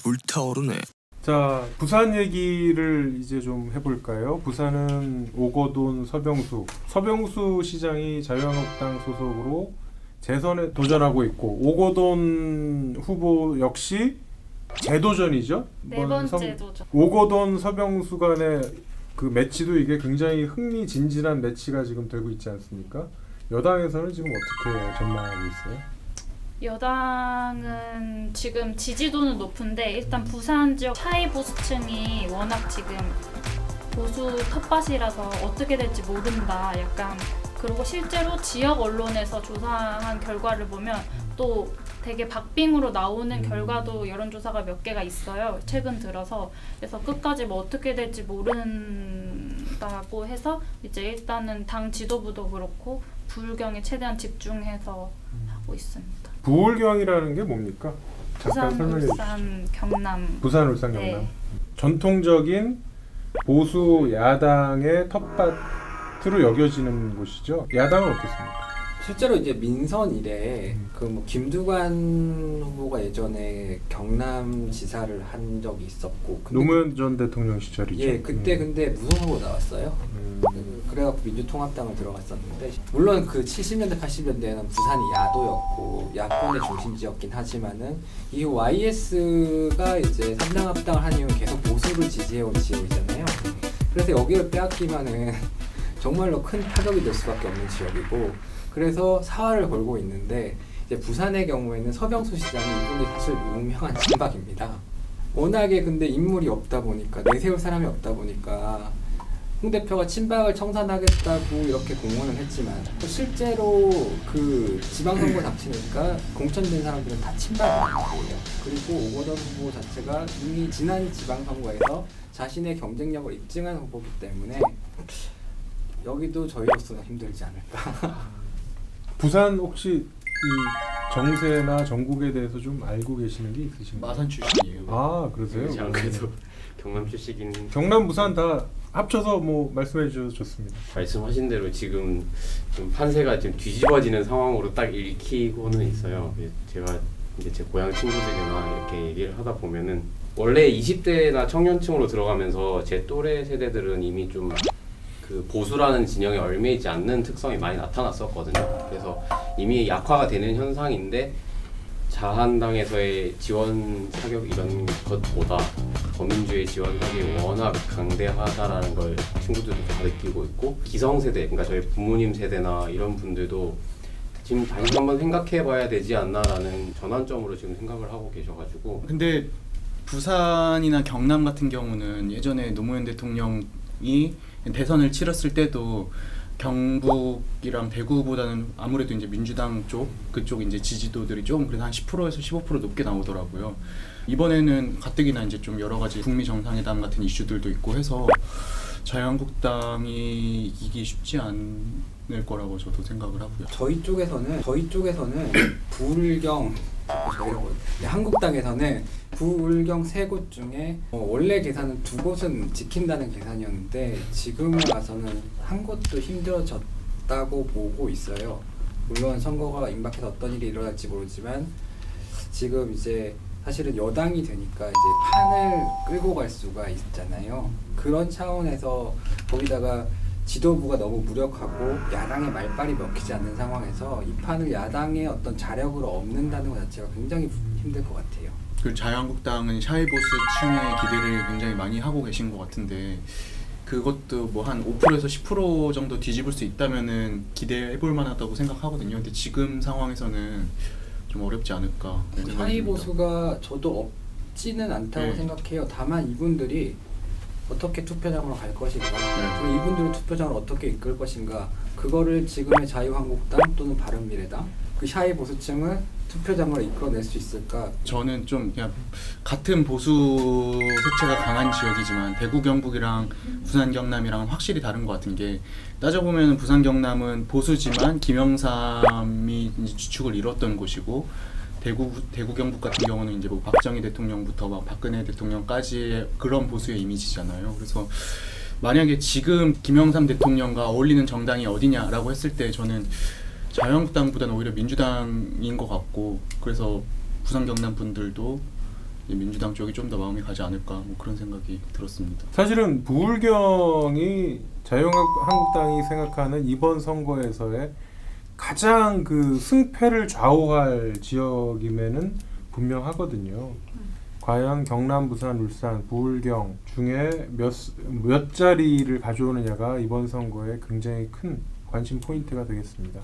불타오르네. 자, 부산 얘기를 이제 좀 해볼까요? 부산은 오거돈 서병수 시장이 자유한국당 소속으로 재선에 도전하고 있고, 오거돈 후보 역시 재도전이죠. 네 번째 도전. 오거돈 서병수 간의 그 매치도 이게 굉장히 흥미진진한 매치가 지금 되고 있지 않습니까? 여당에서는 지금 어떻게 전망하고 있어요? 여당은 지금 지지도는 높은데 일단 부산 지역 차이보수층이 워낙 지금 보수 텃밭이라서 어떻게 될지 모른다. 약간 그리고 실제로 지역 언론에서 조사한 결과를 보면 또 되게 박빙으로 나오는 결과도 여론조사가 몇 개가 있어요. 최근 들어서. 그래서 끝까지 뭐 어떻게 될지 모른다고 해서 이제 일단은 당 지도부도 그렇고 부울경에 최대한 집중해서 하고 있습니다. 부울경이라는 게 뭡니까? 부산, 울산, 경남. 부산, 울산, 경남. 네. 전통적인 보수 야당의 텃밭으로 여겨지는 곳이죠. 야당은 어떻습니까? 실제로 이제 민선 이래 그 뭐 김두관 후보가 예전에 경남 지사를 한 적이 있었고, 노무현 전 대통령 시절이죠. 예, 그때 근데 무슨 후보 나왔어요? 그래갖고 민주통합당을 들어갔었는데, 물론 그 70년대 80년대에는 부산이 야도였고 야권의 중심지였긴 하지만은 이 YS가 이제 3당 합당을 한 이유는 계속 보수를 지지해온 지역이잖아요. 그래서 여기를 빼앗기면은 정말로 큰 타격이 될 수밖에 없는 지역이고, 그래서 사활을 걸고 있는데, 이제 부산의 경우에는 서병수 시장이 이분이 사실 유명한 친박입니다. 워낙에 근데 인물이 없다 보니까, 내세울 사람이 없다 보니까 홍 대표가 친박을 청산하겠다고 이렇게 공언을 했지만 실제로 그 지방선거 닥치니까 공천된 사람들은 다 친박이에요. 그리고 오거돈 후보 자체가 이미 지난 지방선거에서 자신의 경쟁력을 입증한 후보이기 때문에 여기도 저희로서는 힘들지 않을까. 부산 혹시 이 정세나 전국에 대해서 좀 알고 계시는 게 있으신가요? 마산 출신이에요. 아, 그러세요? 안 그래도 경남 출신인. 경남, 부산 다 합쳐서 뭐 말씀해 주셔서 좋습니다. 말씀하신 대로 지금 좀 판세가 좀 뒤집어지는 상황으로 딱 읽히고는 있어요. 제가 이제 제 고향 친구들이나 이렇게 얘기를 하다 보면은 원래 20대나 청년층으로 들어가면서 제 또래 세대들은 이미 좀 그 보수라는 진영에 얽매이지 않는 특성이 많이 나타났었거든요. 그래서 이미 약화가 되는 현상인데 자한당에서의 지원 사격 이런 것보다 더민주의 지원 사격이 워낙 강대하다라는 걸 친구들도 다 느끼고 있고, 기성세대, 그러니까 저희 부모님 세대나 이런 분들도 지금 다시 한번 생각해봐야 되지 않나라는 전환점으로 지금 생각을 하고 계셔가지고. 근데 부산이나 경남 같은 경우는 예전에 노무현 대통령이 대선을 치렀을 때도 경북이랑 대구보다는 아무래도 이제 민주당 쪽 그쪽 이제 지지도들이 좀 그래도 한 10%에서 15% 높게 나오더라고요. 이번에는 가뜩이나 이제 좀 여러 가지 북미 정상회담 같은 이슈들도 있고 해서 자유한국당이 이기기 쉽지 않을 거라고 저도 생각을 하고요. 저희 쪽에서는 부울경, 한국당에서는 부울경 세 곳 중에 원래 계산은 두 곳은 지킨다는 계산이었는데 지금 와서는 한 곳도 힘들어졌다고 보고 있어요. 물론 선거가 임박해서 어떤 일이 일어날지 모르지만 지금 이제 사실은 여당이 되니까 이제 판을 끌고 갈 수가 있잖아요. 그런 차원에서 거기다가 지도부가 너무 무력하고 야당의 말빨이 먹히지 않는 상황에서 이 판을 야당의 어떤 자력으로 엎는다는 것 자체가 굉장히 힘들 것 같아요. 그 자유한국당은 샤이보스층의 기대를 굉장히 많이 하고 계신 것 같은데 그것도 뭐 한 5%에서 10% 정도 뒤집을 수 있다면은 기대해볼 만하다고 생각하거든요. 근데 지금 상황에서는 좀 어렵지 않을까. 샤이보수가 저도 없지는 않다고 네. 생각해요. 다만 이분들이 어떻게 투표장으로 갈 것인가, 그리고 이분들은 투표장을 어떻게 이끌 것인가, 그거를 지금의 자유한국당 또는 바른미래당 그 샤이보수층을 투표장으로 이끌어낼 수 있을까? 저는 좀 그냥 같은 보수 색채가 강한 지역이지만 대구 경북이랑 부산 경남이랑 확실히 다른 것 같은 게 따져보면 부산 경남은 보수지만 김영삼이 이제 주축을 이뤘던 곳이고 대구 경북 같은 경우는 이제 뭐 박정희 대통령부터 막 박근혜 대통령까지의 그런 보수의 이미지잖아요. 그래서 만약에 지금 김영삼 대통령과 어울리는 정당이 어디냐라고 했을 때 저는 자유한국당보다는 오히려 민주당인 것 같고, 그래서 부산 경남 분들도 민주당 쪽이 좀 더 마음이 가지 않을까 뭐 그런 생각이 들었습니다. 사실은 부울경이 자유한국당이 생각하는 이번 선거에서의 가장 그 승패를 좌우할 지역임에는 분명하거든요. 과연 경남, 부산, 울산, 부울경 중에 몇 자리를 가져오느냐가 이번 선거에 굉장히 큰 관심 포인트가 되겠습니다.